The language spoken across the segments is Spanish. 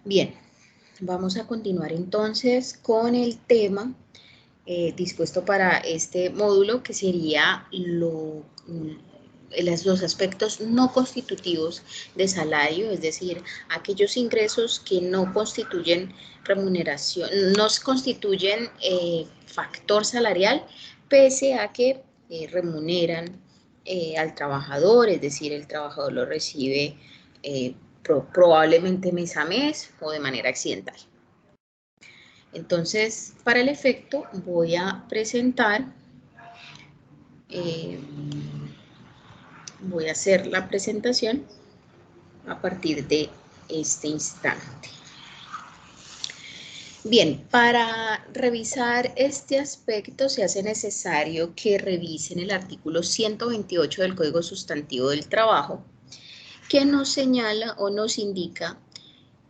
Bien, vamos a continuar entonces con el tema dispuesto para este módulo, que sería los aspectos no constitutivos de salario, es decir, aquellos ingresos que no constituyen remuneración, no constituyen factor salarial, pese a que remuneran al trabajador, es decir, el trabajador lo recibe probablemente mes a mes o de manera accidental. Entonces, para el efecto, voy a presentar, voy a hacer la presentación a partir de este instante. Bien, para revisar este aspecto se hace necesario que revisen el artículo 128 del Código Sustantivo del Trabajo, que nos señala o nos indica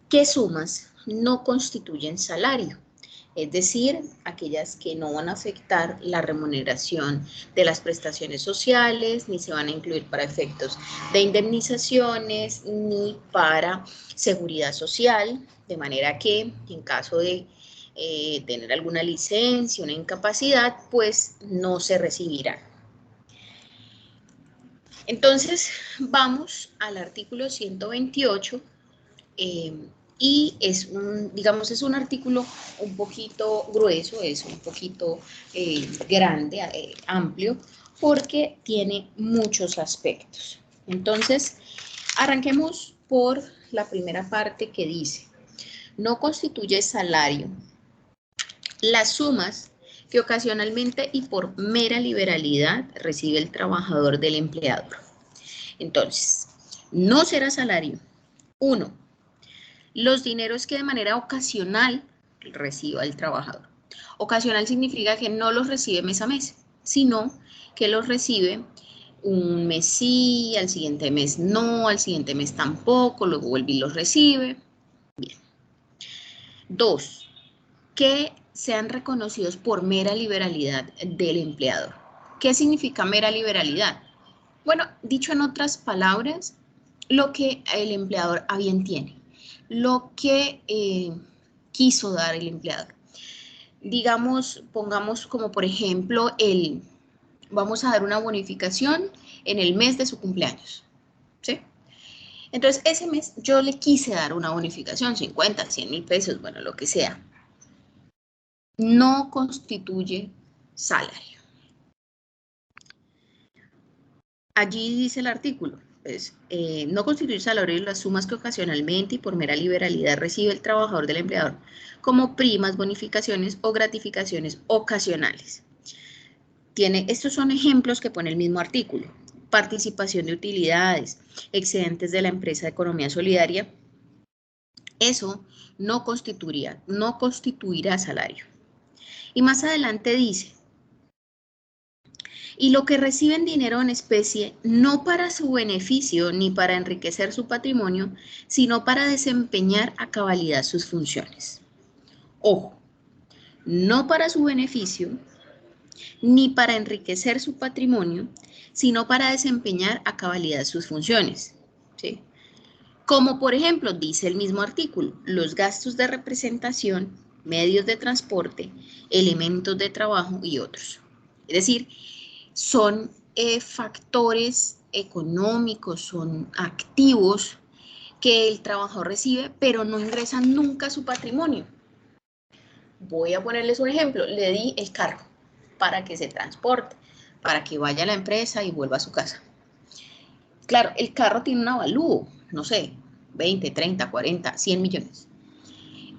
qué sumas no constituyen salario. Es decir, aquellas que no van a afectar la remuneración de las prestaciones sociales, ni se van a incluir para efectos de indemnizaciones, ni para seguridad social, de manera que en caso de tener alguna licencia, una incapacidad, pues no se recibirán. Entonces, vamos al artículo 128, y es un artículo un poquito grueso, es un poquito grande, amplio, porque tiene muchos aspectos. Entonces, arranquemos por la primera parte que dice: no constituye salario las sumas que ocasionalmente y por mera liberalidad recibe el trabajador del empleador. Entonces, no será salario, 1, los dineros que de manera ocasional reciba el trabajador. Ocasional significa que no los recibe mes a mes, sino que los recibe un mes sí, al siguiente mes no, al siguiente mes tampoco, luego vuelve y los recibe. Bien. 2, que sean reconocidos por mera liberalidad del empleador. ¿Qué significa mera liberalidad? Bueno, dicho en otras palabras, lo que el empleador a bien tiene, lo que quiso dar el empleador. Digamos, pongamos como por ejemplo, vamos a dar una bonificación en el mes de su cumpleaños, ¿sí? Entonces, ese mes yo le quise dar una bonificación, 50, 100 mil pesos, bueno, lo que sea. No constituye salario. Allí dice el artículo, pues, no constituye salario las sumas que ocasionalmente y por mera liberalidad recibe el trabajador del empleador, como primas, bonificaciones o gratificaciones ocasionales. Estos son ejemplos que pone el mismo artículo: participación de utilidades, excedentes de la empresa de economía solidaria. Eso no constituirá salario. Y más adelante dice: y lo que reciben dinero en especie, no para su beneficio ni para enriquecer su patrimonio, sino para desempeñar a cabalidad sus funciones. Ojo, no para su beneficio ni para enriquecer su patrimonio, sino para desempeñar a cabalidad sus funciones, ¿sí? Como por ejemplo, dice el mismo artículo, los gastos de representación, medios de transporte, elementos de trabajo y otros. Es decir, son factores económicos, son activos que el trabajador recibe, pero no ingresan nunca a su patrimonio. Voy a ponerles un ejemplo: le di el carro para que se transporte, para que vaya a la empresa y vuelva a su casa. Claro, el carro tiene un avalúo, no sé, 20, 30, 40, 100 millones.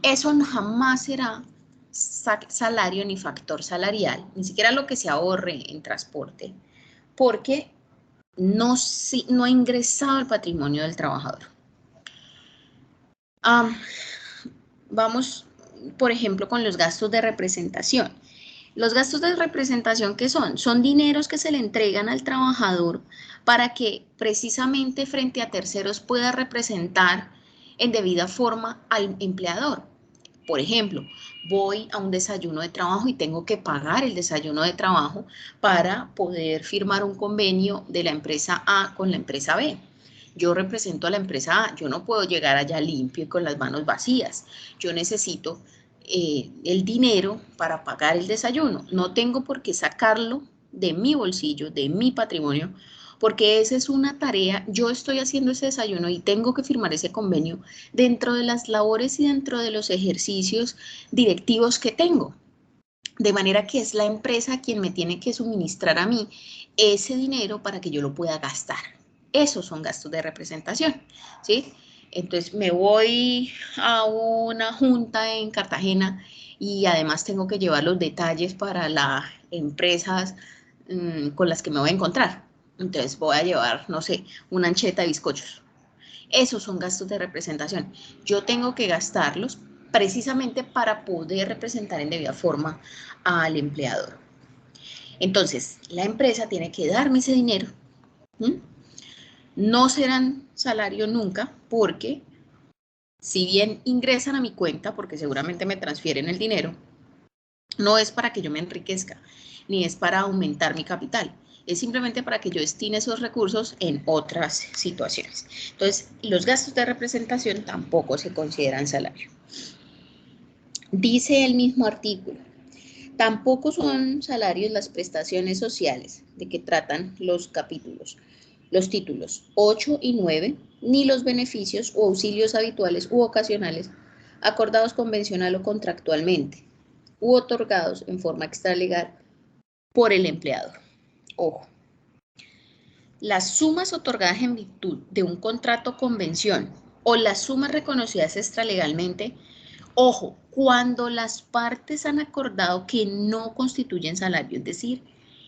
Eso jamás será salario ni factor salarial, ni siquiera lo que se ahorre en transporte, porque no ha ingresado al patrimonio del trabajador. Vamos, por ejemplo, con los gastos de representación. Los gastos de representación, ¿qué son? Son dineros que se le entregan al trabajador para que precisamente frente a terceros pueda representar en debida forma al empleador. Por ejemplo, voy a un desayuno de trabajo y tengo que pagar el desayuno de trabajo para poder firmar un convenio de la empresa A con la empresa B. Yo represento a la empresa A, yo no puedo llegar allá limpio y con las manos vacías. Yo necesito el dinero para pagar el desayuno. No tengo por qué sacarlo de mi bolsillo, de mi patrimonio, porque esa es una tarea. Yo estoy haciendo ese desayuno y tengo que firmar ese convenio dentro de las labores y dentro de los ejercicios directivos que tengo. De manera que es la empresa quien me tiene que suministrar a mí ese dinero para que yo lo pueda gastar. Esos son gastos de representación, ¿sí? Entonces me voy a una junta en Cartagena y además tengo que llevar los detalles para las empresas con las que me voy a encontrar. Entonces voy a llevar, no sé, una ancheta de bizcochos. Esos son gastos de representación. Yo tengo que gastarlos precisamente para poder representar en debida forma al empleador. Entonces, la empresa tiene que darme ese dinero. No serán salario nunca porque si bien ingresan a mi cuenta, porque seguramente me transfieren el dinero, no es para que yo me enriquezca, ni es para aumentar mi capital. Es simplemente para que yo destine esos recursos en otras situaciones. Entonces, los gastos de representación tampoco se consideran salario. Dice el mismo artículo, tampoco son salarios las prestaciones sociales de que tratan los capítulos, los títulos 8 y 9, ni los beneficios o auxilios habituales u ocasionales acordados convencional o contractualmente, u otorgados en forma extralegal por el empleador. Ojo, las sumas otorgadas en virtud de un contrato convención o las sumas reconocidas extralegalmente, ojo, cuando las partes han acordado que no constituyen salario, es decir,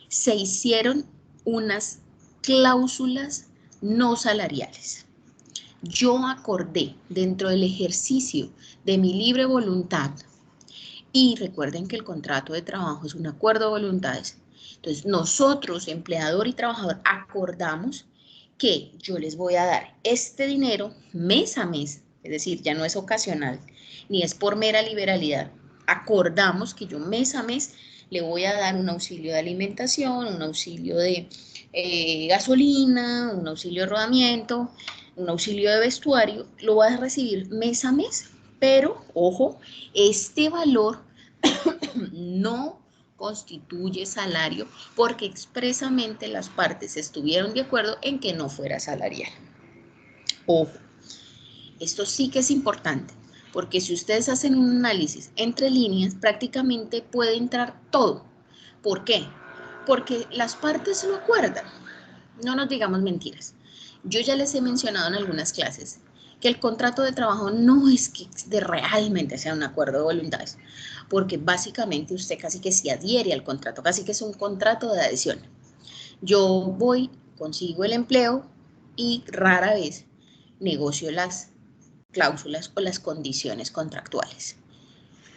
se hicieron unas cláusulas no salariales. Yo acordé dentro del ejercicio de mi libre voluntad, y recuerden que el contrato de trabajo es un acuerdo de voluntades. Entonces, nosotros, empleador y trabajador, acordamos que yo les voy a dar este dinero mes a mes, es decir, ya no es ocasional, ni es por mera liberalidad. Acordamos que yo mes a mes le voy a dar un auxilio de alimentación, un auxilio de gasolina, un auxilio de rodamiento, un auxilio de vestuario, lo vas a recibir mes a mes, pero, ojo, este valor no constituye salario porque expresamente las partes estuvieron de acuerdo en que no fuera salarial. Ojo, esto sí que es importante, porque si ustedes hacen un análisis entre líneas, prácticamente puede entrar todo. ¿Por qué? Porque las partes lo acuerdan. No nos digamos mentiras. Yo ya les he mencionado en algunas clases que el contrato de trabajo no es que realmente sea un acuerdo de voluntades, porque básicamente usted casi que se adhiere al contrato, casi que es un contrato de adhesión. Yo voy, consigo el empleo y rara vez negocio las cláusulas o las condiciones contractuales.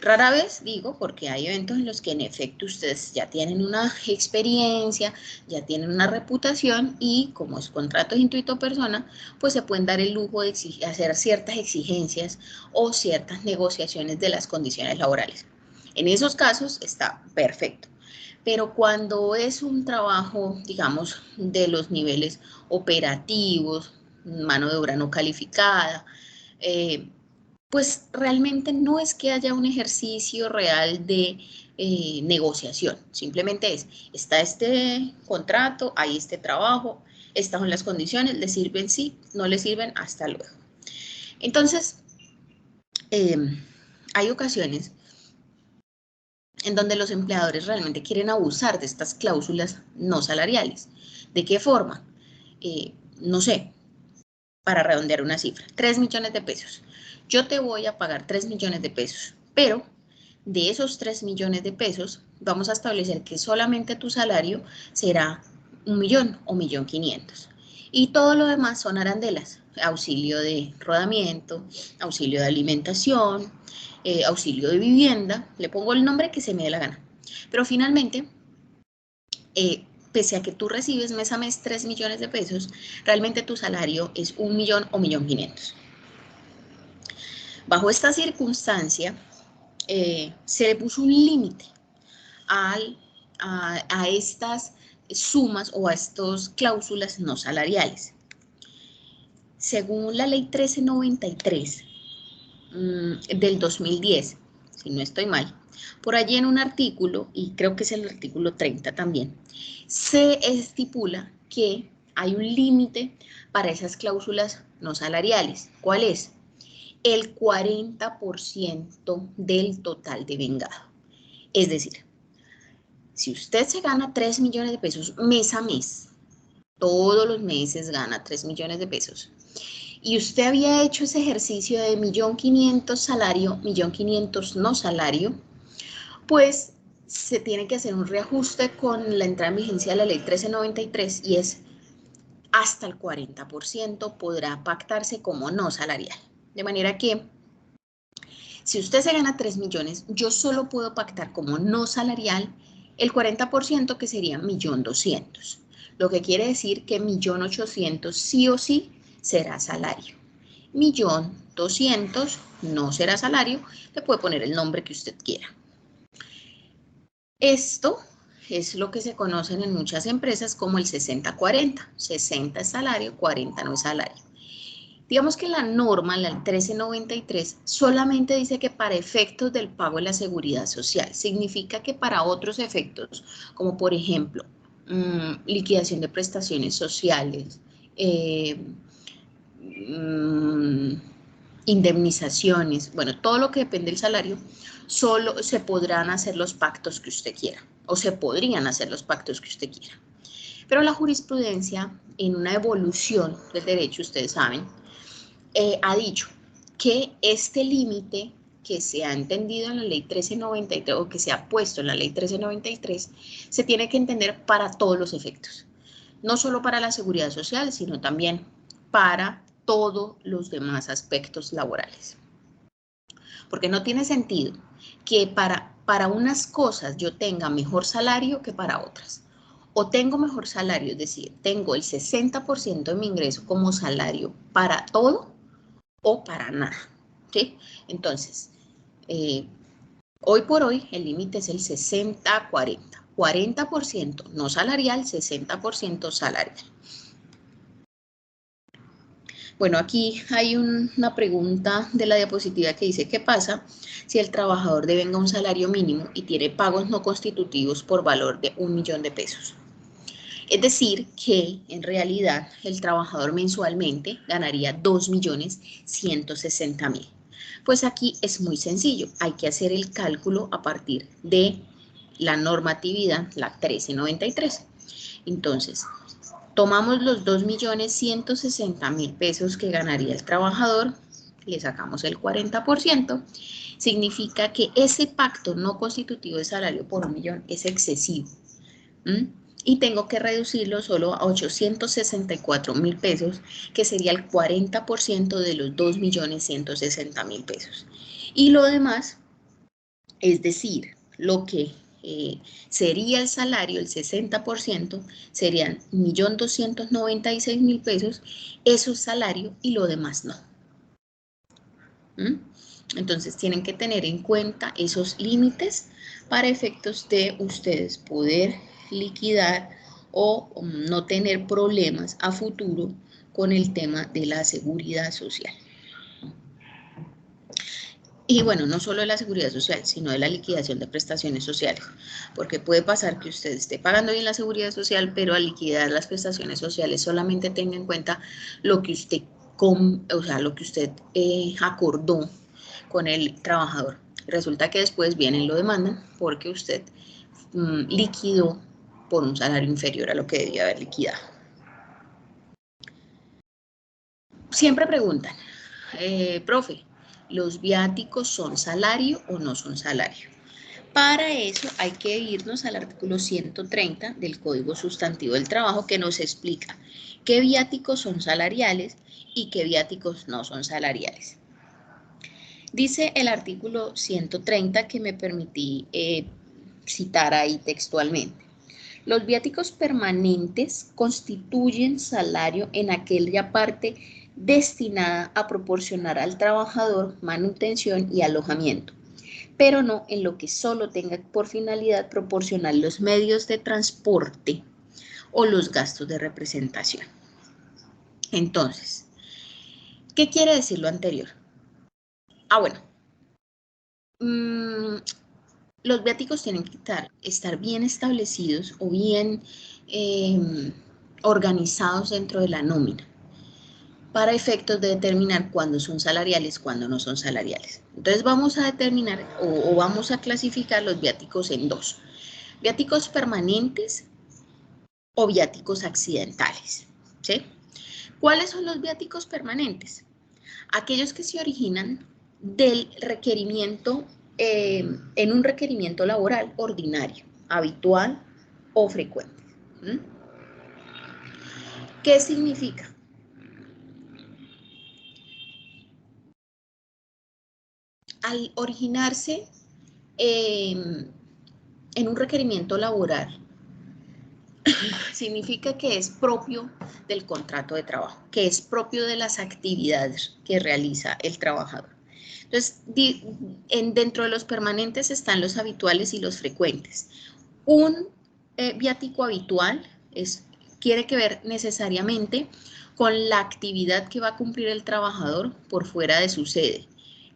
Rara vez digo porque hay eventos en los que en efecto ustedes ya tienen una experiencia, ya tienen una reputación y como es contrato de intuito persona, pues se pueden dar el lujo de hacer ciertas exigencias o ciertas negociaciones de las condiciones laborales. En esos casos está perfecto. Pero cuando es un trabajo, digamos, de los niveles operativos, mano de obra no calificada, pues realmente no es que haya un ejercicio real de negociación, simplemente está este contrato, hay este trabajo, estas son las condiciones, le sirven sí, no le sirven, hasta luego. Entonces, hay ocasiones en donde los empleadores realmente quieren abusar de estas cláusulas no salariales. ¿De qué forma? No sé, para redondear una cifra, 3 millones de pesos. Yo te voy a pagar 3 millones de pesos, pero de esos 3 millones de pesos vamos a establecer que solamente tu salario será 1 millón o 1.500.000. Y todo lo demás son arandelas, auxilio de rodamiento, auxilio de alimentación, auxilio de vivienda, le pongo el nombre que se me dé la gana. Pero finalmente, pese a que tú recibes mes a mes 3 millones de pesos, realmente tu salario es 1 millón o 1.500.000. Bajo esta circunstancia, se le puso un límite a estas sumas o a estas cláusulas no salariales. según la ley 1393 del 2010, si no estoy mal, por allí en un artículo, y creo que es el artículo 30 también, se estipula que hay un límite para esas cláusulas no salariales. ¿Cuál es? El 40% del total de vengado. Es decir, si usted se gana 3 millones de pesos mes a mes, todos los meses gana 3 millones de pesos, y usted había hecho ese ejercicio de 1.500.000 salario, 1.500.000 no salario, pues se tiene que hacer un reajuste con la entrada en vigencia de la ley 1393 y es hasta el 40% podrá pactarse como no salarial. De manera que si usted se gana 3 millones, yo solo puedo pactar como no salarial el 40% que sería 1.200.000. Lo que quiere decir que 1.800.000 sí o sí será salario. 1.200.000 no será salario, le puede poner el nombre que usted quiera. Esto es lo que se conocen en muchas empresas como el 60-40. 60 es salario, 40 no es salario. Digamos que la norma, la 1393, solamente dice que para efectos del pago de la seguridad social. Significa que para otros efectos, como por ejemplo, liquidación de prestaciones sociales, indemnizaciones, bueno, todo lo que depende del salario, solo se podrán hacer los pactos que usted quiera, o se podrían hacer los pactos que usted quiera. Pero la jurisprudencia, en una evolución del derecho, ustedes saben, ha dicho que este límite que se ha entendido en la ley 1393 o que se ha puesto en la ley 1393 se tiene que entender para todos los efectos, no solo para la seguridad social, sino también para todos los demás aspectos laborales. Porque no tiene sentido que para unas cosas yo tenga mejor salario que para otras. O tengo mejor salario, es decir, tengo el 60% de mi ingreso como salario para todo, o para nada, ¿sí? Entonces, hoy por hoy el límite es el 60-40, 40% no salarial, 60% salarial. Bueno, aquí hay una pregunta de la diapositiva que dice, ¿qué pasa si el trabajador devenga un salario mínimo y tiene pagos no constitutivos por valor de 1 millón de pesos? Es decir, que en realidad el trabajador mensualmente ganaría 2.160.000. Pues aquí es muy sencillo, hay que hacer el cálculo a partir de la normatividad, la 1393. Entonces, tomamos los 2.160.000 pesos que ganaría el trabajador, le sacamos el 40%, significa que ese pacto no constitutivo de salario por 1 millón es excesivo. Y tengo que reducirlo solo a 864.000 pesos, que sería el 40% de los 2.160.000 pesos. Y lo demás, es decir, lo que sería el salario, el 60%, serían 1.296.000 pesos, eso es salario y lo demás no. Entonces tienen que tener en cuenta esos límites para efectos de ustedes poder liquidar o no tener problemas a futuro con el tema de la seguridad social. Y bueno, no solo de la seguridad social, sino de la liquidación de prestaciones sociales, porque puede pasar que usted esté pagando bien la seguridad social, pero al liquidar las prestaciones sociales solamente tenga en cuenta lo que usted, lo que usted acordó con el trabajador. Resulta que después vienen y lo demandan porque usted liquidó por un salario inferior a lo que debía haber liquidado. Siempre preguntan, profe, ¿los viáticos son salario o no son salario? Para eso hay que irnos al artículo 130 del Código Sustantivo del Trabajo que nos explica qué viáticos son salariales y qué viáticos no son salariales. Dice el artículo 130 que me permití citar ahí textualmente. Los viáticos permanentes constituyen salario en aquella parte destinada a proporcionar al trabajador manutención y alojamiento, pero no en lo que solo tenga por finalidad proporcionar los medios de transporte o los gastos de representación. Entonces, ¿Qué quiere decir lo anterior? Bueno, los viáticos tienen que estar bien establecidos o bien organizados dentro de la nómina para efectos de determinar cuándo son salariales, cuándo no son salariales. Entonces vamos a determinar o vamos a clasificar los viáticos en dos: viáticos permanentes o viáticos accidentales, ¿sí? ¿Cuáles son los viáticos permanentes? Aquellos que se originan del requerimiento, en un requerimiento laboral ordinario, habitual o frecuente. ¿Qué significa? Al originarse en un requerimiento laboral, significa que es propio del contrato de trabajo, que es propio de las actividades que realiza el trabajador. Entonces, dentro de los permanentes están los habituales y los frecuentes. Un viático habitual quiere que ver necesariamente con la actividad que va a cumplir el trabajador por fuera de su sede,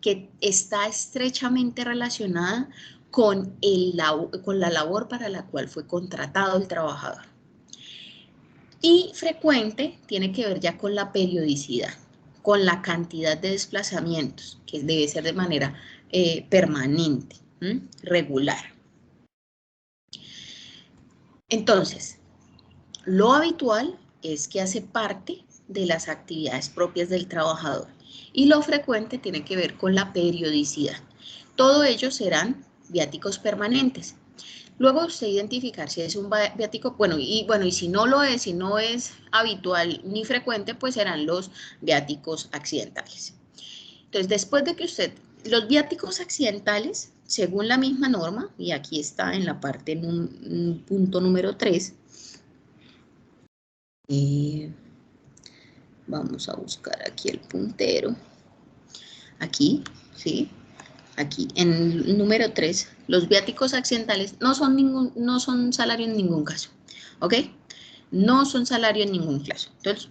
que está estrechamente relacionada con la labor para la cual fue contratado el trabajador. Y frecuente tiene que ver ya con la periodicidad, con la cantidad de desplazamientos, que debe ser de manera permanente, regular. Entonces, lo habitual es que hace parte de las actividades propias del trabajador y lo frecuente tiene que ver con la periodicidad. Todo ello serán viáticos permanentes. Luego usted identificar si es un viático, y si no lo es, si no es habitual ni frecuente, pues serán los viáticos accidentales. Entonces, después de que los viáticos accidentales, según la misma norma, y aquí está en la parte, en un punto número 3, vamos a buscar aquí el puntero, aquí, ¿sí? Aquí, en el número 3, los viáticos accidentales no son salario en ningún caso, ¿ok? No son salario en ningún caso. Entonces,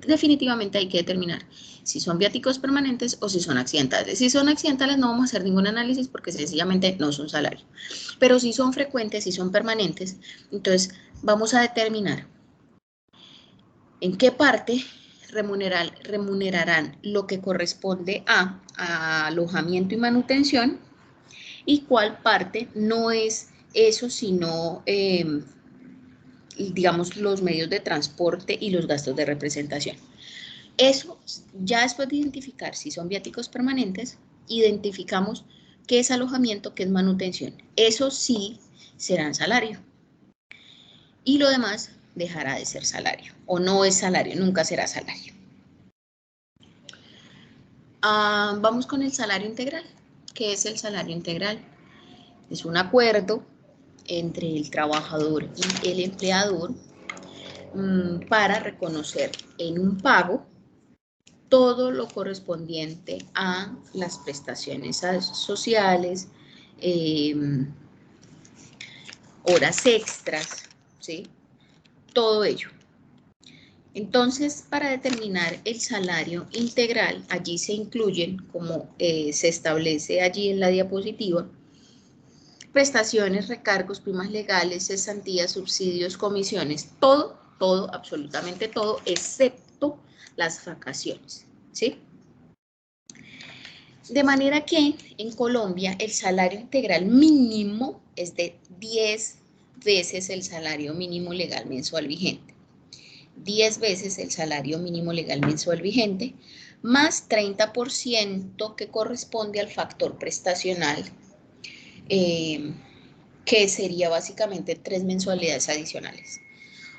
definitivamente hay que determinar si son viáticos permanentes o si son accidentales. Si son accidentales no vamos a hacer ningún análisis porque sencillamente no son salario. Pero si son frecuentes, si son permanentes, entonces vamos a determinar en qué parte remunerarán lo que corresponde a alojamiento y manutención y cuál parte no es eso, sino, digamos, los medios de transporte y los gastos de representación. Eso, ya después de identificar si son viáticos permanentes, identificamos qué es alojamiento, qué es manutención. Eso sí serán salario. Y lo demás dejará de ser salario, o no es salario, nunca será salario. Vamos con el salario integral. ¿Qué es el salario integral? Es un acuerdo entre el trabajador y el empleador para reconocer en un pago todo lo correspondiente a las prestaciones sociales, horas extras, ¿sí? Todo ello. Entonces, para determinar el salario integral, allí se incluyen, como se establece allí en la diapositiva, prestaciones, recargos, primas legales, cesantías, subsidios, comisiones, todo, absolutamente todo, excepto las vacaciones, ¿sí? De manera que en Colombia el salario integral mínimo es de 10 veces el salario mínimo legal mensual vigente. 10 veces el salario mínimo legal mensual vigente, más 30% que corresponde al factor prestacional, que sería básicamente 3 mensualidades adicionales.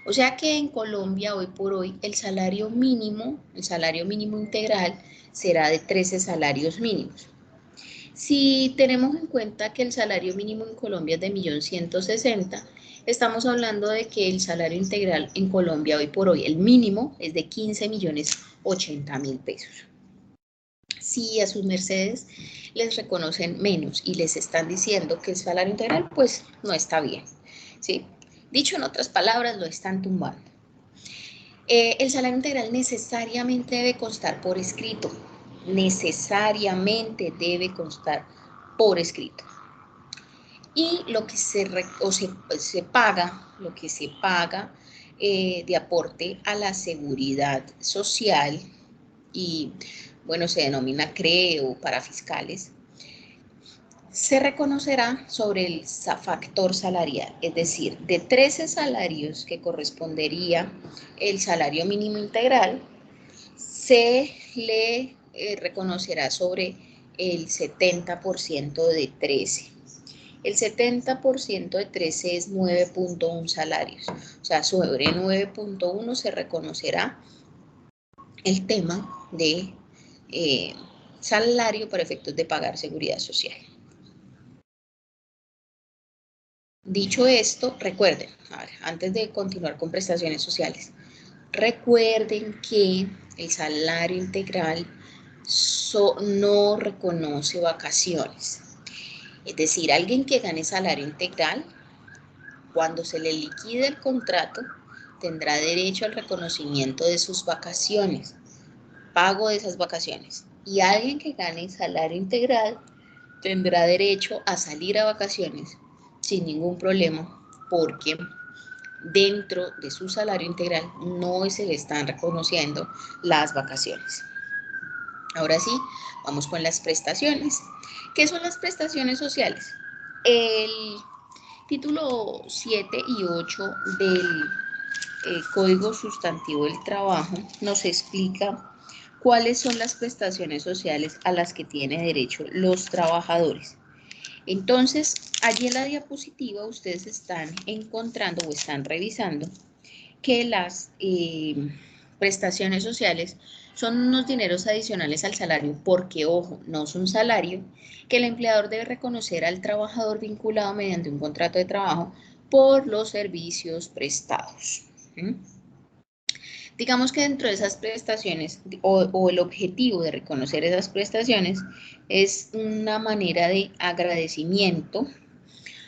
O sea que en Colombia hoy por hoy el salario mínimo integral será de 13 salarios mínimos. Si tenemos en cuenta que el salario mínimo en Colombia es de 1.160.000, estamos hablando de que el salario integral en Colombia hoy por hoy, el mínimo, es de 15.080.000 pesos. Si a sus mercedes les reconocen menos y les están diciendo que el salario integral, pues no está bien, ¿sí? Dicho en otras palabras, lo están tumbando. El salario integral necesariamente debe constar por escrito. Necesariamente debe constar por escrito. Y lo que se paga, de aporte a la seguridad social, y bueno, se denomina CRE o para fiscales, se reconocerá sobre el factor salarial, es decir, de 13 salarios que correspondería el salario mínimo integral, se le reconocerá sobre el 70% de 13. El 70% de 13 es 9.1 salarios, o sea, sobre 9.1 se reconocerá el tema de salario para efectos de pagar seguridad social. Dicho esto, recuerden, antes de continuar con prestaciones sociales, recuerden que el salario integral no reconoce vacaciones. Es decir, alguien que gane salario integral, cuando se le liquide el contrato, tendrá derecho al reconocimiento de sus vacaciones, pago de esas vacaciones. Y alguien que gane salario integral tendrá derecho a salir a vacaciones sin ningún problema, porque dentro de su salario integral no se le están reconociendo las vacaciones. Ahora sí, vamos con las prestaciones. ¿Qué son las prestaciones sociales? El título 7 y 8 del Código Sustantivo del Trabajo nos explica cuáles son las prestaciones sociales a las que tienen derecho los trabajadores. Entonces, allí en la diapositiva ustedes están encontrando o están revisando que las prestaciones sociales son unos dineros adicionales al salario, porque, ojo, no es un salario que el empleador debe reconocer al trabajador vinculado mediante un contrato de trabajo por los servicios prestados. Digamos que dentro de esas prestaciones o el objetivo de reconocer esas prestaciones es una manera de agradecimiento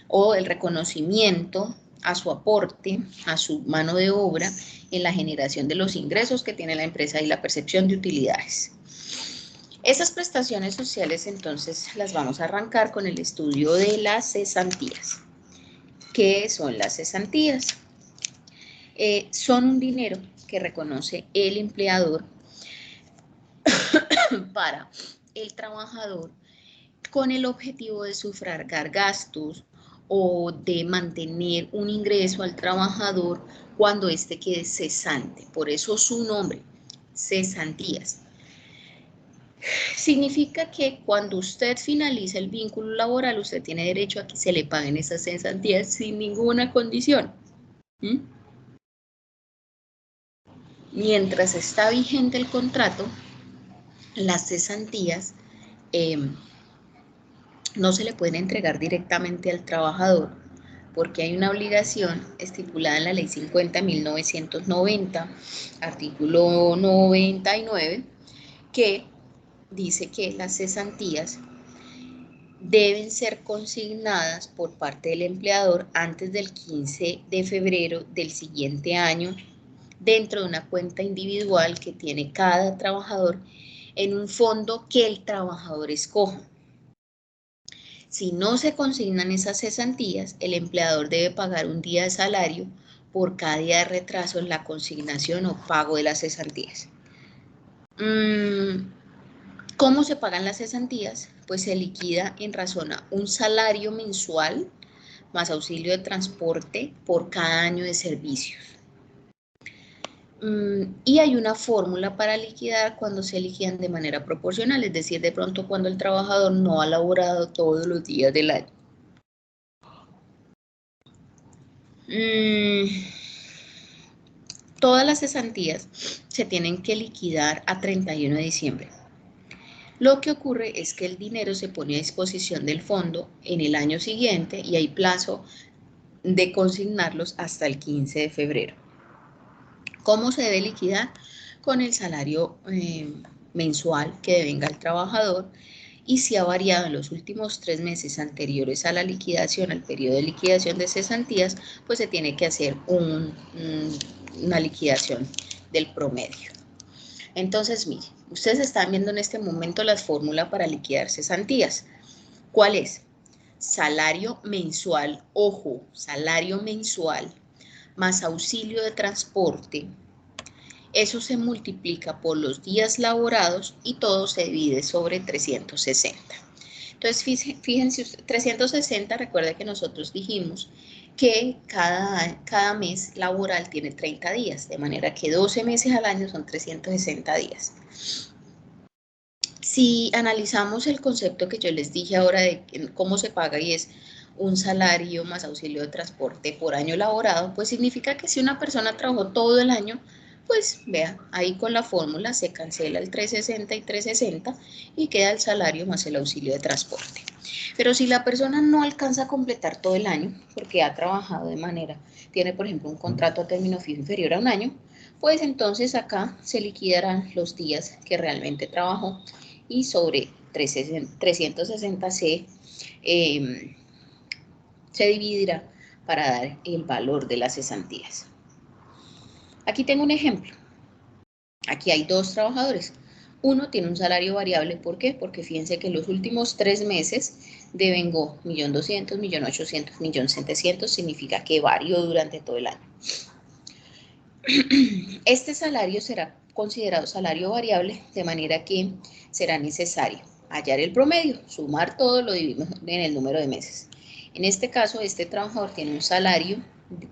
o el reconocimiento a su aporte, a su mano de obra en la generación de los ingresos que tiene la empresa y la percepción de utilidades. Esas prestaciones sociales entonces las vamos a arrancar con el estudio de las cesantías. ¿Qué son las cesantías? Son un dinero que reconoce el empleador para el trabajador con el objetivo de sufragar gastos o de mantener un ingreso al trabajador cuando éste quede cesante. Por eso su nombre, cesantías. Significa que cuando usted finaliza el vínculo laboral, usted tiene derecho a que se le paguen esas cesantías sin ninguna condición. Mientras está vigente el contrato, las cesantías no se le pueden entregar directamente al trabajador porque hay una obligación estipulada en la Ley 50.990, artículo 99, que dice que las cesantías deben ser consignadas por parte del empleador antes del 15 de febrero del siguiente año dentro de una cuenta individual que tiene cada trabajador en un fondo que el trabajador escoja. Si no se consignan esas cesantías, el empleador debe pagar un día de salario por cada día de retraso en la consignación o pago de las cesantías. ¿Cómo se pagan las cesantías? Pues se liquida en razón a un salario mensual más auxilio de transporte por cada año de servicios. Y hay una fórmula para liquidar cuando se liquidan de manera proporcional, es decir, de pronto cuando el trabajador no ha laborado todos los días del año. Todas las cesantías se tienen que liquidar a 31 de diciembre. Lo que ocurre es que el dinero se pone a disposición del fondo en el año siguiente y hay plazo de consignarlos hasta el 15 de febrero. ¿Cómo se debe liquidar? Con el salario mensual que devenga el trabajador, y si ha variado en los últimos 3 meses anteriores a la liquidación, al periodo de liquidación de cesantías, pues se tiene que hacer una liquidación del promedio. Entonces, mire, ustedes están viendo en este momento la fórmula para liquidar cesantías. ¿Cuál es? Salario mensual, ojo, salario mensual más auxilio de transporte. Eso se multiplica por los días laborados y todo se divide sobre 360. Entonces, fíjense, 360, recuerde que nosotros dijimos que cada mes laboral tiene 30 días, de manera que 12 meses al año son 360 días. Si analizamos el concepto que yo les dije ahora de cómo se paga y es un salario más auxilio de transporte por año laborado, pues significa que si una persona trabajó todo el año, pues vea, ahí con la fórmula se cancela el 360 y 360 y queda el salario más el auxilio de transporte. Pero si la persona no alcanza a completar todo el año, porque ha trabajado de manera, tiene por ejemplo un contrato a término fijo inferior a un año, pues entonces acá se liquidarán los días que realmente trabajó y sobre 360 se dividirá para dar el valor de las cesantías. Aquí tengo un ejemplo. Aquí hay dos trabajadores. Uno tiene un salario variable, ¿por qué? Porque fíjense que en los últimos 3 meses devengó 1.200.000, 1.800.000, 1.700.000, significa que varió durante todo el año. Este salario será considerado salario variable, de manera que será necesario hallar el promedio, sumar todo, lo dividimos en el número de meses. En este caso, este trabajador tiene un salario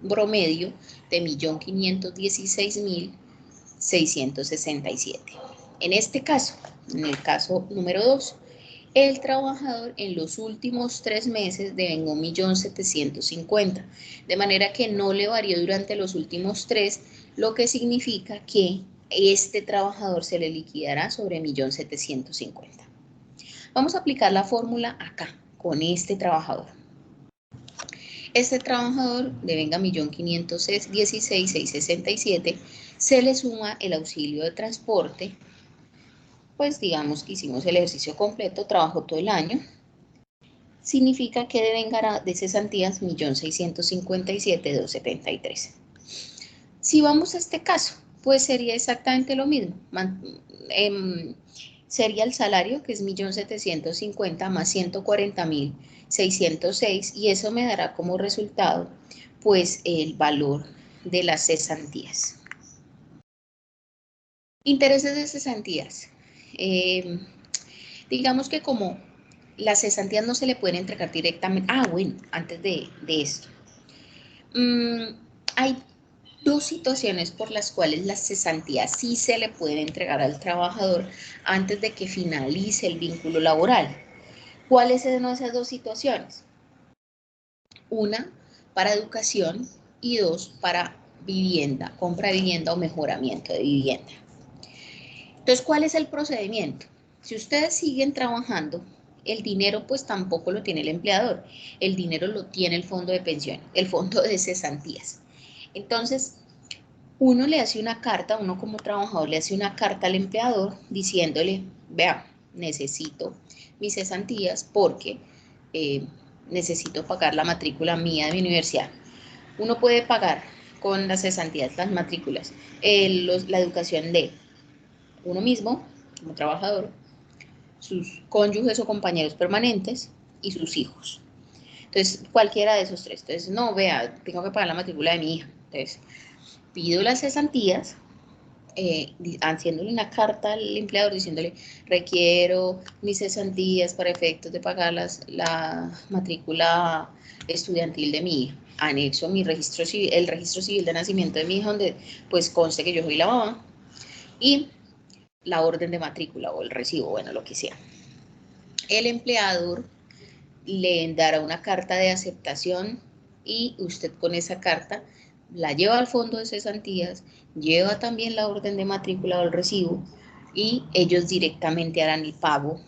promedio de 1.516.667. En este caso, en el caso número 2, el trabajador en los últimos 3 meses devengó 1.750.000, de manera que no le varió durante los últimos 3, lo que significa que este trabajador se le liquidará sobre 1.750.000. Vamos a aplicar la fórmula acá, con este trabajador. Este trabajador devenga 1.516.667, se le suma el auxilio de transporte, pues digamos que hicimos el ejercicio completo, trabajó todo el año, significa que devengará de cesantías 1.657.273. Si vamos a este caso, pues sería exactamente lo mismo. Sería el salario, que es 1.750.000 más 140.606, y eso me dará como resultado, pues, el valor de las cesantías. Intereses de cesantías. Digamos que como las cesantías no se le pueden entregar directamente. Bueno, antes de esto. Hay dos situaciones por las cuales las cesantías sí se le pueden entregar al trabajador antes de que finalice el vínculo laboral. ¿Cuáles son esas dos situaciones? Una, para educación, y dos, para vivienda, compra de vivienda o mejoramiento de vivienda. Entonces, ¿cuál es el procedimiento? Si ustedes siguen trabajando, el dinero pues tampoco lo tiene el empleador, el dinero lo tiene el fondo de pensión, el fondo de cesantías. Entonces, uno le hace una carta, uno como trabajador le hace una carta al empleador diciéndole, vea, necesito mis cesantías porque necesito pagar la matrícula mía de mi universidad. Uno puede pagar con las cesantías, las matrículas, la educación de uno mismo, como trabajador, sus cónyuges o compañeros permanentes y sus hijos. Entonces, cualquiera de esos tres. Entonces, no, vea, tengo que pagar la matrícula de mi hija. Entonces, pido las cesantías, haciéndole una carta al empleador diciéndole, requiero mis cesantías para efectos de pagar la matrícula estudiantil de mi hija. Anexo mi registro civil, el registro civil de nacimiento de mi hija, donde pues conste que yo soy la mamá, y la orden de matrícula o el recibo, bueno, lo que sea. El empleador le dará una carta de aceptación y usted con esa carta la lleva al fondo de cesantías, lleva también la orden de matrícula o el recibo y ellos directamente harán el pago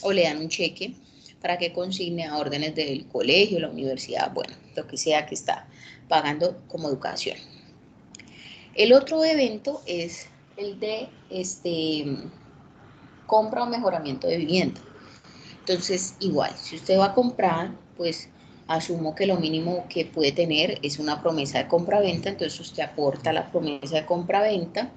o le dan un cheque para que consigne a órdenes del colegio, la universidad, bueno, lo que sea que está pagando como educación. El otro evento es el de compra o mejoramiento de vivienda. Entonces, igual, si usted va a comprar, pues asumo que lo mínimo que puede tener es una promesa de compra-venta, entonces usted aporta la promesa de compra-venta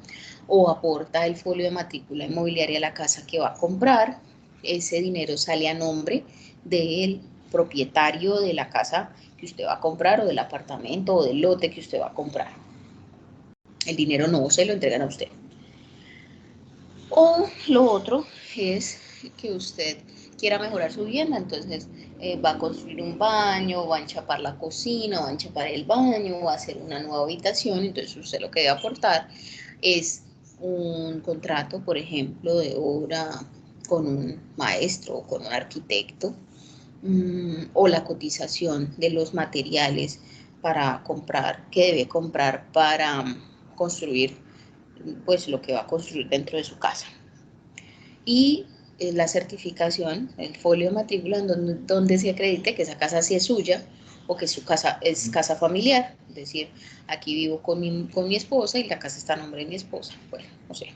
o aporta el folio de matrícula inmobiliaria a la casa que va a comprar. Ese dinero sale a nombre del propietario de la casa que usted va a comprar o del apartamento o del lote que usted va a comprar. El dinero no se lo entregan a usted. O lo otro es que usted quiera mejorar su vivienda, entonces va a construir un baño, va a enchapar la cocina, va a enchapar el baño, va a hacer una nueva habitación, entonces usted lo que debe aportar es un contrato, por ejemplo, de obra con un maestro o con un arquitecto, o la cotización de los materiales para comprar, que debe comprar para construir pues lo que va a construir dentro de su casa. Y la certificación, el folio de matrícula, donde se acredite que esa casa sí es suya o que su casa es casa familiar. Es decir, aquí vivo con mi esposa y la casa está a nombre de mi esposa. Bueno, no sé.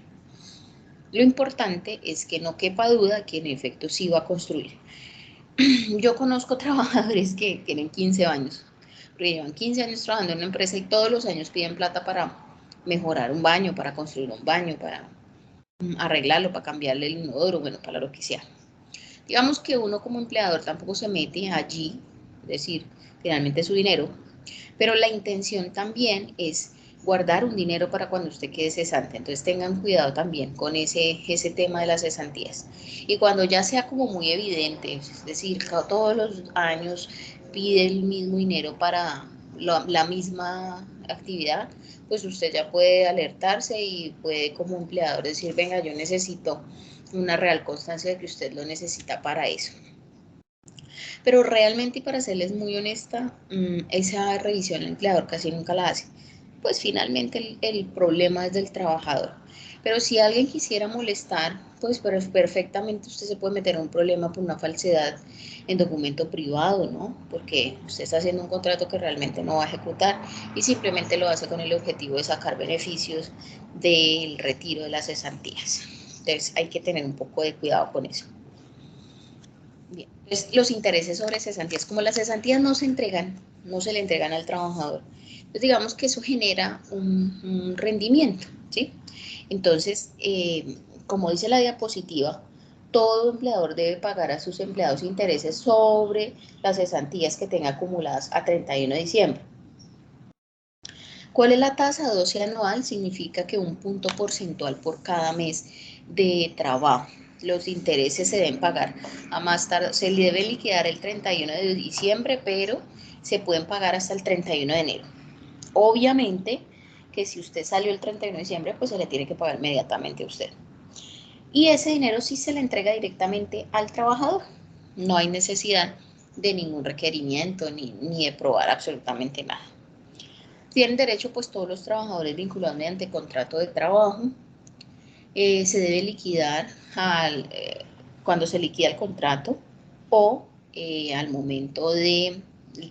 Lo importante es que no quepa duda que en efecto sí va a construir. Yo conozco trabajadores que tienen 15 años, porque llevan 15 años trabajando en una empresa y todos los años piden plata para mejorar un baño, para construir un baño, para arreglarlo, para cambiarle el inodoro, bueno, para lo que sea. Digamos que uno como empleador tampoco se mete allí, es decir, finalmente es su dinero, pero la intención también es guardar un dinero para cuando usted quede cesante. Entonces tengan cuidado también con ese tema de las cesantías. Y cuando ya sea como muy evidente, es decir, todos los años pide el mismo dinero para la misma actividad, pues usted ya puede alertarse y puede como empleador decir, venga, yo necesito una real constancia de que usted lo necesita para eso. Pero realmente, y para serles muy honesta, esa revisión el empleador casi nunca la hace. Pues finalmente el problema es del trabajador. Pero si alguien quisiera molestar, pues perfectamente usted se puede meter en un problema por una falsedad en documento privado, ¿no? Porque usted está haciendo un contrato que realmente no va a ejecutar y simplemente lo hace con el objetivo de sacar beneficios del retiro de las cesantías. Entonces hay que tener un poco de cuidado con eso. Bien, entonces los intereses sobre cesantías, como las cesantías no se entregan, no se le entregan al trabajador, pues digamos que eso genera un rendimiento, ¿sí? Entonces, como dice la diapositiva, todo empleador debe pagar a sus empleados intereses sobre las cesantías que tenga acumuladas a 31 de diciembre. ¿Cuál es la tasa 12 anual? Significa que un punto porcentual por cada mes de trabajo. Los intereses se deben pagar a más tarde, se le debe liquidar el 31 de diciembre, pero se pueden pagar hasta el 31 de enero. Obviamente que si usted salió el 31 de diciembre, pues se le tiene que pagar inmediatamente a usted. Y ese dinero sí se le entrega directamente al trabajador. No hay necesidad de ningún requerimiento ni de probar absolutamente nada. Tienen derecho pues todos los trabajadores vinculados mediante contrato de trabajo. Se debe liquidar cuando se liquida el contrato o al momento del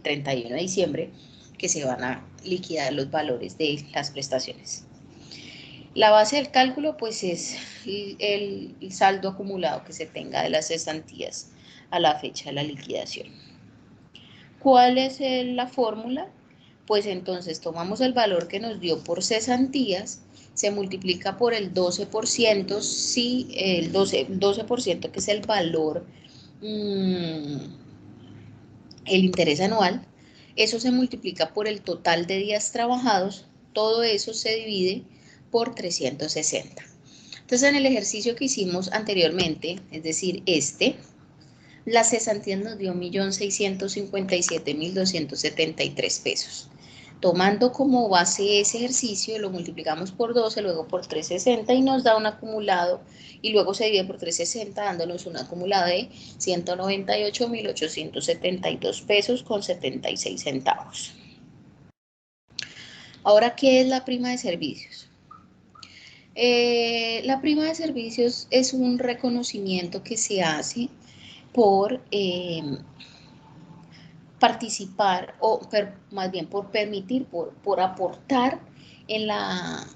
31 de diciembre que se van a liquidar los valores de las prestaciones. La base del cálculo pues es el saldo acumulado que se tenga de las cesantías a la fecha de la liquidación. ¿Cuál es la fórmula? Pues entonces tomamos el valor que nos dio por cesantías, se multiplica por el 12%, sí, el 12% que es el valor, el interés anual, eso se multiplica por el total de días trabajados, todo eso se divide por 360. Entonces en el ejercicio que hicimos anteriormente, es decir, la cesantía nos dio 1.657.273 pesos. Tomando como base ese ejercicio, lo multiplicamos por 12, luego por 360 y nos da un acumulado, y luego se divide por 360 dándonos un acumulado de 198.872 pesos con 76 centavos. Ahora, ¿qué es la prima de servicios? La prima de servicios es un reconocimiento que se hace por participar o más bien por permitir, por aportar en la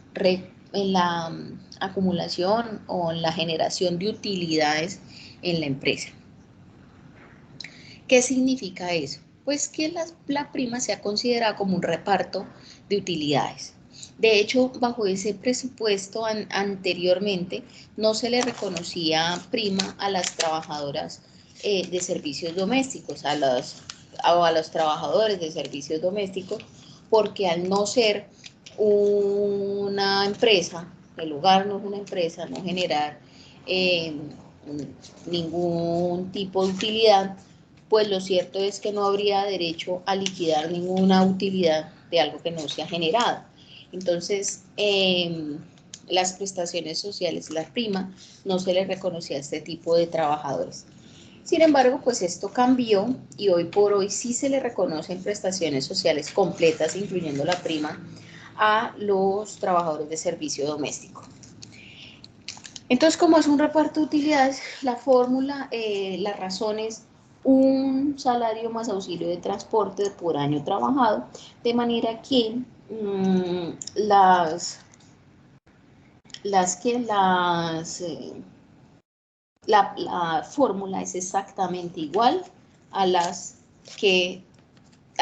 acumulación o en la generación de utilidades en la empresa. ¿Qué significa eso? Pues que la prima sea considerada como un reparto de utilidades. De hecho, bajo ese presupuesto anteriormente no se le reconocía prima a las trabajadoras de servicios domésticos, a los trabajadores de servicios domésticos, porque al no ser una empresa, el hogar no es una empresa, no generar eh, ningún tipo de utilidad, pues lo cierto es que no habría derecho a liquidar ninguna utilidad de algo que no se ha generado. Entonces, las prestaciones sociales, la prima, no se le reconocía a este tipo de trabajadores. Sin embargo, pues esto cambió y hoy por hoy sí se le reconocen prestaciones sociales completas, incluyendo la prima, a los trabajadores de servicio doméstico. Entonces, como es un reparto de utilidades, la fórmula, la razón es un salario más auxilio de transporte por año trabajado, de manera que la fórmula es exactamente igual a a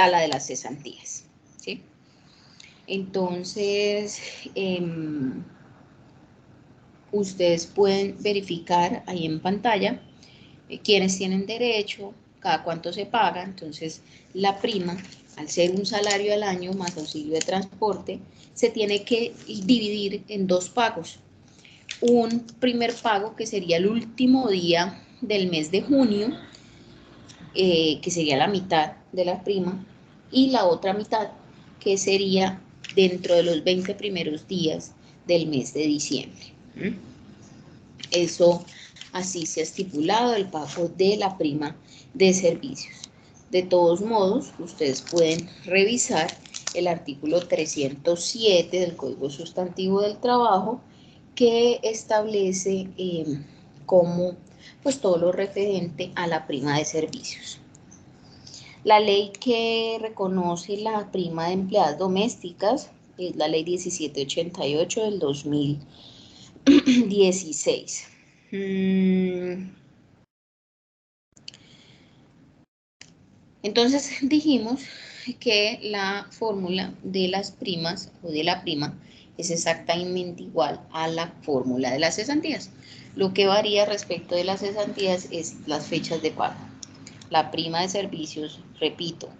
la de las cesantías, ¿sí? Entonces, ustedes pueden verificar ahí en pantalla quiénes tienen derecho, cada cuánto se paga. Entonces, la prima, al ser un salario al año más auxilio de transporte, se tiene que dividir en dos pagos. Un primer pago que sería el último día del mes de junio, que sería la mitad de la prima, y la otra mitad que sería dentro de los 20 primeros días del mes de diciembre. Eso así se ha estipulado el pago de la prima de servicios. De todos modos, ustedes pueden revisar el artículo 307 del Código Sustantivo del Trabajo, que establece cómo, pues, todo lo referente a la prima de servicios. La ley que reconoce la prima de empleadas domésticas es la ley 1788 del 2016. Entonces dijimos que la fórmula de las primas o de la prima es exactamente igual a la fórmula de las cesantías. Lo que varía respecto de las cesantías es las fechas de pago. La prima de servicios, repito,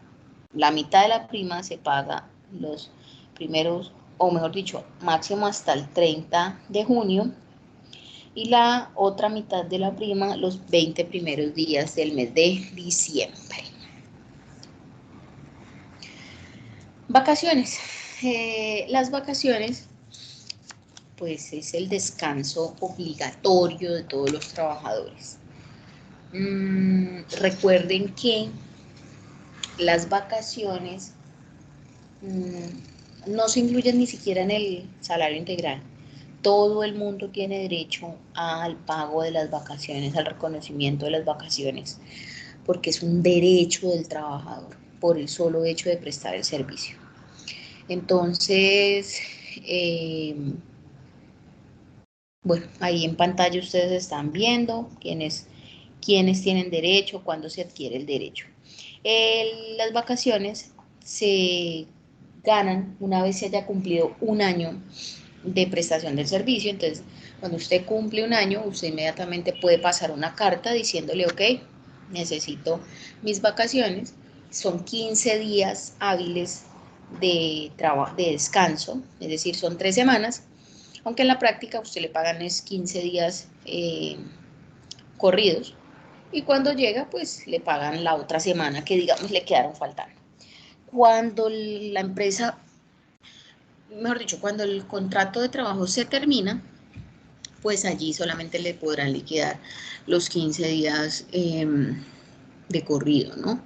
la mitad de la prima se paga los primeros, o mejor dicho, máximo hasta el 30 de junio, y la otra mitad de la prima los 20 primeros días del mes de diciembre. Vacaciones. Las vacaciones, pues es el descanso obligatorio de todos los trabajadores. Recuerden que las vacaciones no se incluyen ni siquiera en el salario integral. Todo el mundo tiene derecho al pago de las vacaciones, al reconocimiento de las vacaciones, porque es un derecho del trabajador por el solo hecho de prestar el servicio. Entonces, bueno, ahí en pantalla ustedes están viendo quiénes tienen derecho, cuándo se adquiere el derecho. Las vacaciones se ganan una vez se haya cumplido un año de prestación del servicio. Entonces, cuando usted cumple un año, usted inmediatamente puede pasar una carta diciéndole, ok, necesito mis vacaciones. Son 15 días hábiles de descanso, es decir, son 3 semanas, aunque en la práctica usted le pagan es 15 días corridos, y cuando llega, pues le pagan la otra semana que, digamos, le quedaron faltando. Cuando la empresa, mejor dicho, cuando el contrato de trabajo se termina, pues allí solamente le podrán liquidar los 15 días de corrido, ¿no?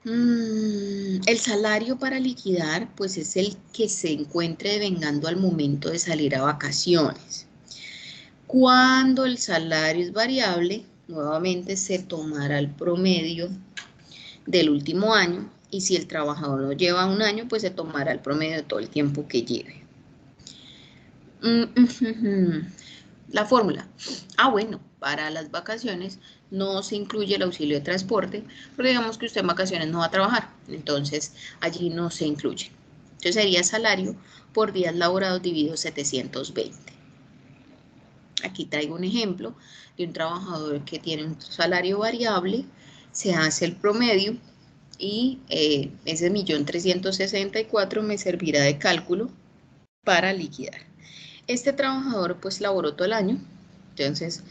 El salario para liquidar, pues es el que se encuentre devengando al momento de salir a vacaciones. Cuando el salario es variable, nuevamente se tomará el promedio del último año, y si el trabajador no lleva un año, pues se tomará el promedio de todo el tiempo que lleve. La fórmula. Bueno, para las vacaciones no se incluye el auxilio de transporte, porque digamos que usted en vacaciones no va a trabajar, entonces allí no se incluye. Entonces sería salario por días laborados dividido 720. Aquí traigo un ejemplo de un trabajador que tiene un salario variable, se hace el promedio y ese 1.364.000 me servirá de cálculo para liquidar. Este trabajador pues laboró todo el año, entonces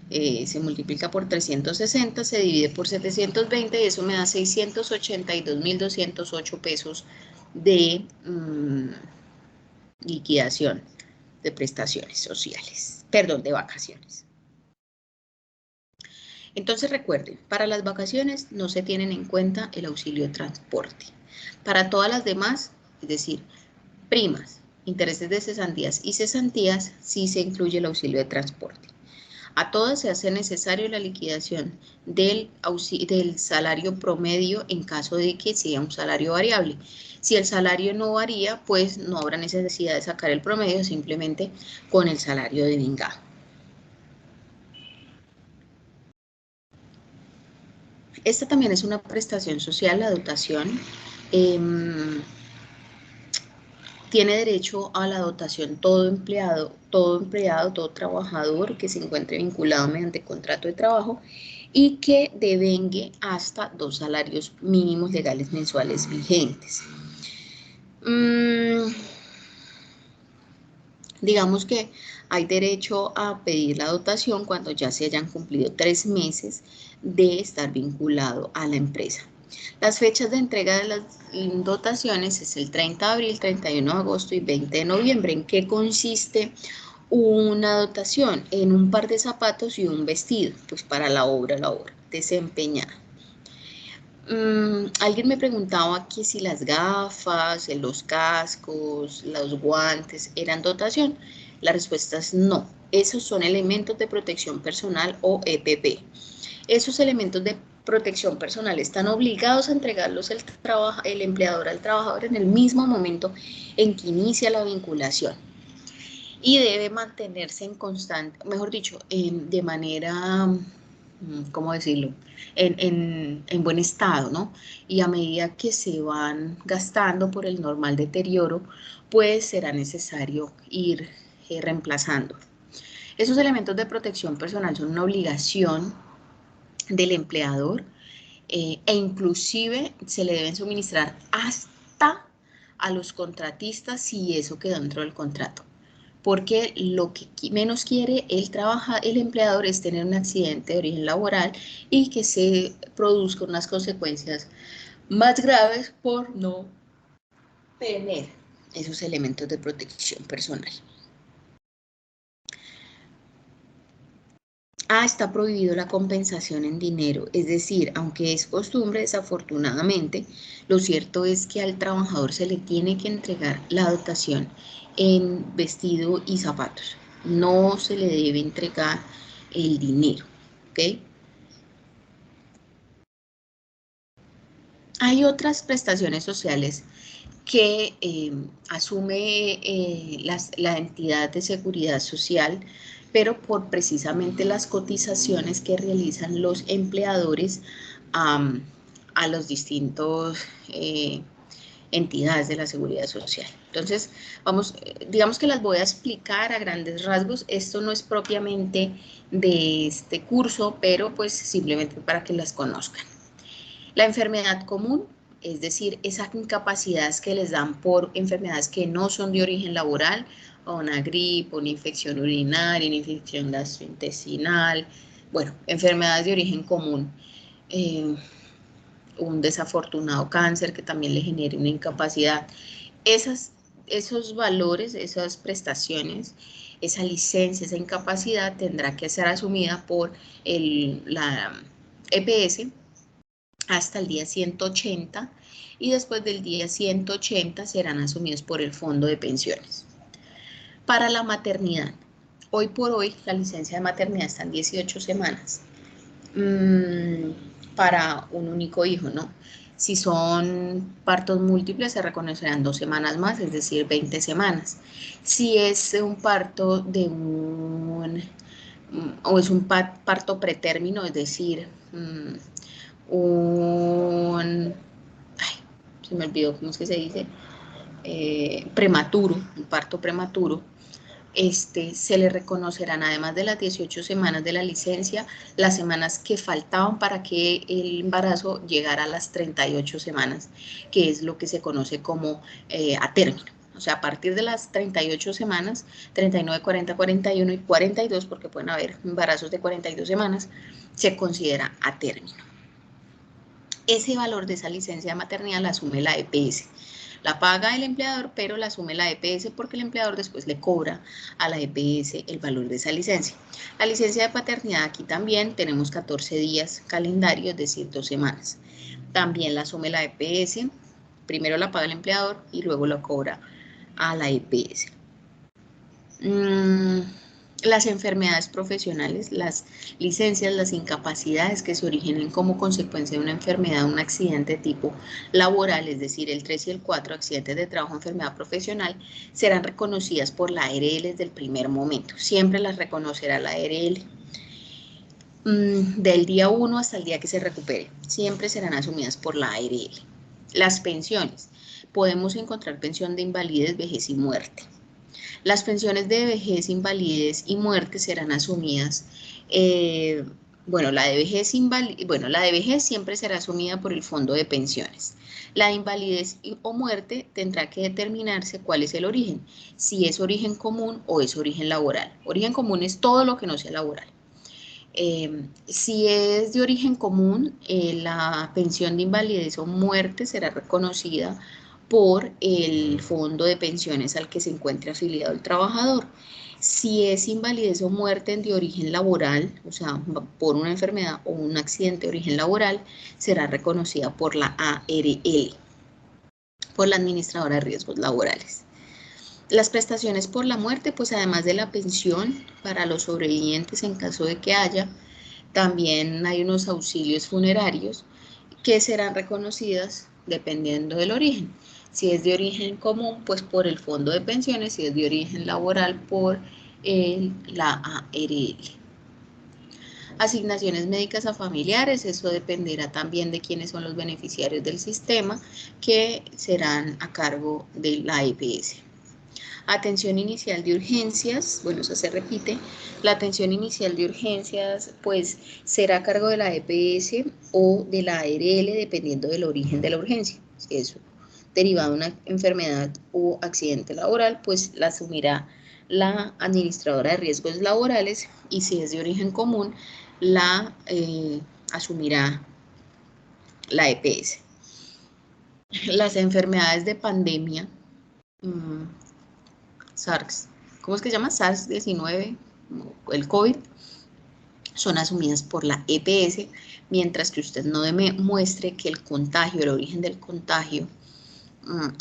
se multiplica por 360, se divide por 720 y eso me da 682.208 pesos de liquidación de prestaciones sociales, perdón, de vacaciones. Entonces recuerden, para las vacaciones no se tienen en cuenta el auxilio de transporte. Para todas las demás, es decir, primas, intereses de cesantías y cesantías, sí se incluye el auxilio de transporte. A todas se hace necesario la liquidación del salario promedio en caso de que sea un salario variable. Si el salario no varía, pues no habrá necesidad de sacar el promedio, simplemente con el salario devengado. Esta también es una prestación social, la dotación. Tiene derecho a la dotación todo empleado, todo trabajador que se encuentre vinculado mediante contrato de trabajo y que devengue hasta 2 salarios mínimos legales mensuales vigentes. Digamos que hay derecho a pedir la dotación cuando ya se hayan cumplido 3 meses de estar vinculado a la empresa. Las fechas de entrega de las dotaciones es el 30 de abril, 31 de agosto y 20 de noviembre. ¿En qué consiste una dotación? En un par de zapatos y un vestido, pues para la obra desempeñada. Alguien me preguntaba que si las gafas, los cascos, los guantes eran dotación. La respuesta es no. Esos son elementos de protección personal o EPP. Esos elementos de protección personal están obligados a entregarlos el empleador al trabajador en el mismo momento en que inicia la vinculación. Y debe mantenerse en constante, mejor dicho, de manera, ¿cómo decirlo? En buen estado, ¿no? Y a medida que se van gastando por el normal deterioro, pues será necesario ir reemplazando. Esos elementos de protección personal son una obligación del empleador e inclusive se le deben suministrar hasta a los contratistas si eso quedó dentro del contrato. Porque lo que menos quiere el empleador es tener un accidente de origen laboral y que se produzcan unas consecuencias más graves por no tener esos elementos de protección personal. Está prohibido la compensación en dinero, es decir, aunque es costumbre, desafortunadamente, lo cierto es que al trabajador se le tiene que entregar la dotación en vestido y zapatos. No se le debe entregar el dinero, ¿ok? Hay otras prestaciones sociales que asume la entidad de seguridad social, pero por precisamente las cotizaciones que realizan los empleadores a los distintos entidades de la seguridad social. Entonces, digamos que las voy a explicar a grandes rasgos. Esto no es propiamente de este curso, pero pues simplemente para que las conozcan. La enfermedad común, es decir, esas incapacidades que les dan por enfermedades que no son de origen laboral, o una gripe, una infección urinaria, una infección gastrointestinal, bueno, enfermedades de origen común, un desafortunado cáncer que también le genere una incapacidad. Esos valores, esas prestaciones, esa licencia, esa incapacidad tendrá que ser asumida por la EPS hasta el día 180 y después del día 180 serán asumidos por el Fondo de Pensiones. Para la maternidad, hoy por hoy la licencia de maternidad está en 18 semanas para un único hijo, ¿no? Si son partos múltiples, se reconocerán 2 semanas más, es decir, 20 semanas. Si es un parto de o es un parto pretérmino, es decir, se me olvidó cómo es que se dice, prematuro, un parto prematuro, se le reconocerán, además de las 18 semanas de la licencia, las semanas que faltaban para que el embarazo llegara a las 38 semanas, que es lo que se conoce como a término. O sea, a partir de las 38 semanas, 39, 40, 41 y 42, porque pueden haber embarazos de 42 semanas, se considera a término. Ese valor de esa licencia de maternidad la asume la EPS. La paga el empleador, pero la asume la EPS porque el empleador después le cobra a la EPS el valor de esa licencia. La licencia de paternidad aquí también tenemos 14 días calendario, es decir, 2 semanas. También la asume la EPS, primero la paga el empleador y luego la cobra a la EPS. Las enfermedades profesionales, las licencias, las incapacidades que se originen como consecuencia de una enfermedad, un accidente tipo laboral, es decir, el 3 y el 4, accidentes de trabajo, enfermedad profesional, serán reconocidas por la ARL desde el primer momento. Siempre las reconocerá la ARL. Del día 1 hasta el día que se recupere, siempre serán asumidas por la ARL. Las pensiones. Podemos encontrar pensión de invalidez, vejez y muerte. Las pensiones de vejez, invalidez y muerte serán asumidas, la de vejez siempre será asumida por el fondo de pensiones. La de invalidez o muerte tendrá que determinarse cuál es el origen, si es origen común o es origen laboral. Origen común es todo lo que no sea laboral. Si es de origen común, la pensión de invalidez o muerte será reconocida por el fondo de pensiones al que se encuentre afiliado el trabajador. Si es invalidez o muerte de origen laboral, o sea, por una enfermedad o un accidente de origen laboral, será reconocida por la ARL, por la Administradora de Riesgos Laborales. Las prestaciones por la muerte, pues además de la pensión para los sobrevivientes en caso de que haya, también hay unos auxilios funerarios que serán reconocidas dependiendo del origen. Si es de origen común, pues por el fondo de pensiones, si es de origen laboral, por la ARL. Asignaciones médicas a familiares, eso dependerá también de quiénes son los beneficiarios del sistema, que serán a cargo de la EPS. Atención inicial de urgencias, bueno, eso se repite. La atención inicial de urgencias, pues, será a cargo de la EPS o de la ARL, dependiendo del origen de la urgencia. Si es derivado de una enfermedad o accidente laboral, pues la asumirá la Administradora de Riesgos Laborales, y si es de origen común, la asumirá la EPS. Las enfermedades de pandemia, SARS, ¿cómo es que se llama? SARS-19, el COVID, son asumidas por la EPS, mientras que usted no demuestre que el contagio, el origen del contagio,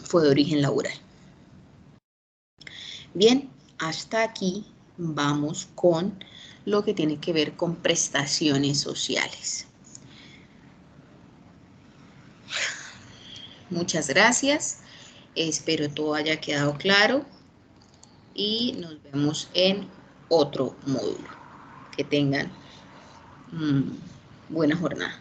fue de origen laboral. Bien, hasta aquí vamos con lo que tiene que ver con prestaciones sociales. Muchas gracias, espero todo haya quedado claro y nos vemos en otro módulo. Que tengan buena jornada.